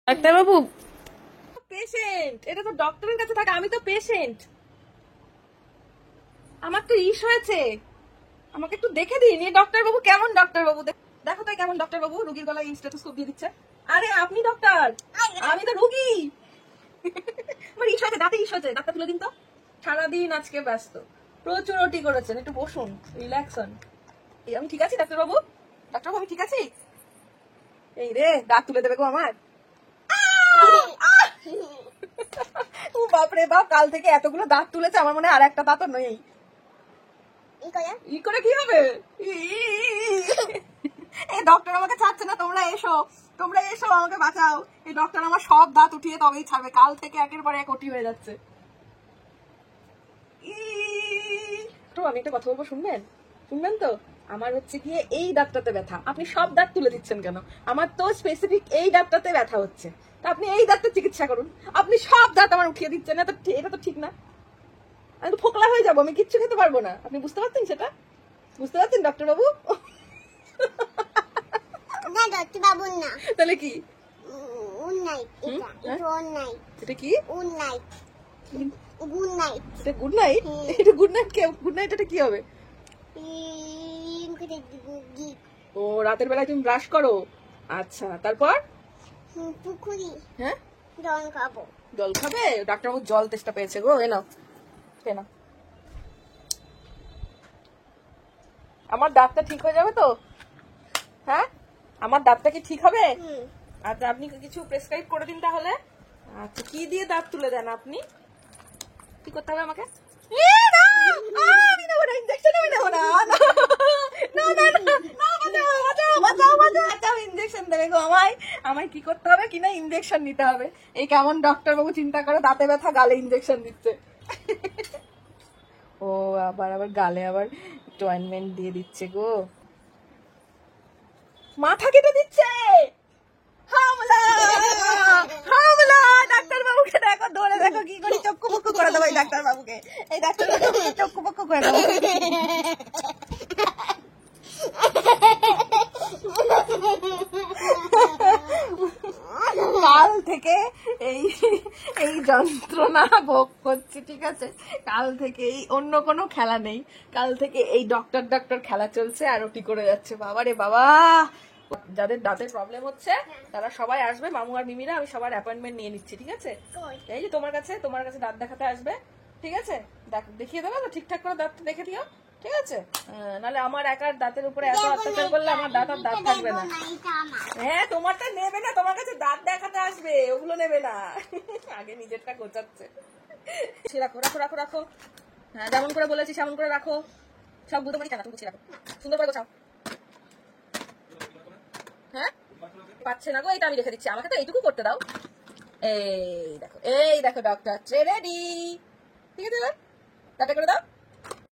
Doctor বাবু patient, এটা তো ডক্টরের কাছে থাকে, আমি তো পেশেন্ট। আমার তো ইস হয়েছে, আমাকে একটু দেখে দিন এই ডক্টর বাবু কেমন ডক্টর বাবু। দেখো তাই কেমন ডক্টর বাবু, রুগীর গলায় স্টেথোস্কোপ দিয়ে দিচ্ছে। আরে আপনি ডক্টর, আমি তো রুগী। আমার ইস হয়েছে, দাঁতে ইস হয়েছে, ডাক্তার তুলে দিন তো। সারাদিন আজকে ব্যস্ত, প্রচুর ওটি করেছেন, একটু বসুন, রিল্যাক্স হন। এই আমি ঠিক আছি ডাক্তার বাবু, ডাক্তার বাবু আমি ঠিক আছি। এই রে দাঁত তুলে দেবে গো আমার। ও বাপরে বাপ, কাল থেকে এতগুলো দাঁত তুলেছে, আমার মনে হয় আর একটা দাঁতও নেই। ই করে কি হবে? এই ডক্টর আমাকে ছাড়ছে না, তোমরা এসো, তোমরা এসো আমাকে বাঁচাও। এই ডক্টর আমার সব দাঁত উঠিয়ে তবেই ছাড়বে, কাল থেকে একের পর এক ওটি হয়ে যাচ্ছে। তো আমি একটা কথা বলবো, শুনবেন? শুনবেন তো? আমার হচ্ছে গিয়ে এই দাঁতটাতে ব্যথা, আপনি সব দাঁত তুলে দিচ্ছেন কেন? আমার তো স্পেসিফিক এই দাঁতটাতে ব্যথা হচ্ছে, তা আপনি এই দাঁতটা চিকিৎসা করুন। আপনি সব দাঁত আমার উঠিয়ে দিচ্ছেন, এটা তো ঠিক না। আমি তো ফোকলা হয়ে যাবো, আমি কিচ্ছু খেতে পারবো না। আপনি বুঝতে পারছেন সেটা? বুঝতে পারছেন ডক্টর বাবু? তাহলে কি এটা কি? Good night? এটা গুড নাইট কে? গুড নাইট এটা কি হবে? ও রাতের বেলায় তুমি ব্রাশ করো? আচ্ছা, তারপর? হ্যাঁ, জল খাবে? ডাক্তার বাবু জল তেষ্টা পেয়েছে গো, এনাও এনাও। আমার দাঁতটা ঠিক হয়ে যাবে তো? হ্যাঁ, আমার দাঁতটা কি ঠিক হবে? আচ্ছা, আপনি কিছু প্রেসক্রাইব করে দিন তাহলে। আচ্ছা, কি দিয়ে দাঁত তুলে দেন আপনি? কি করতে হবে আমাকে? ইনজেকশন দেবে গো আমায়, আমায় কি করতে হবে কিনা ইনজেকশন নিতে হবে। এই কেমন ডক্টর বাবু চিন্তা করে, দাঁতে ব্যথা গালে ইনজেকশন দিচ্ছে। ও আবার আবার গালে আবার একটু অয়েন্টমেন্ট দিয়ে দিচ্ছে গো, মাথা কেটে দিচ্ছে। হামলা হামলা, ডাক্তার বাবুকে দেখো, ধরে দেখো কি করে চক্ষু পক্ষ করে দেবো এই ডাক্তার বাবুকে। এই ডাক্তার বাবুকে চক্ষু পক্ষ করে দেবো। কাল থেকে এই এই যন্ত্রণা ভোগ করছি, ঠিক আছে? কাল থেকে এই অন্য কোনো খেলা নেই, কাল থেকে এই ডক্টর খেলা চলছে আর ওটি করে যাচ্ছে। বাবা রে বাবা, যাদের দাঁতের প্রবলেম হচ্ছে তারা সবাই আসবে, মামু আর মিমিরা, আমি সবার অ্যাপয়েন্টমেন্ট নিয়ে নিচ্ছি, ঠিক আছে? এই যে তোমার কাছে দাঁত দেখাতে আসবে, ঠিক আছে? দেখিয়ে দেবো তো, ঠিকঠাক করে দাঁত দেখে দিও, ঠিক আছে? নাহলে আমার একার দাঁতের উপরে এত অত্যাচার করলে আমার দাঁত আর দাঁত থাকবে না। হ্যাঁ, তোমারটা নেবে না, তোমার কাছে দাঁত দেখাতে আসবে, ওগুলো নেবে না। আগে নিজেরটা গোছাচ্ছে। রাখো রাখো রাখো রাখো, হ্যাঁ যেমন করে বলেছি সেমন করে রাখো। সব গুঁতো মারি কেন, তুমি গুছিয়ে রাখো, সুন্দর করে গোছাও। হ্যাঁ, পাচ্ছে না গো, এটা আমি রেখে দিচ্ছি, আমাকে তো এইটুকু করতে দাও। এই দেখো ডক্টর রেডি, ঠিক আছে? এবার টাটা করে দাও।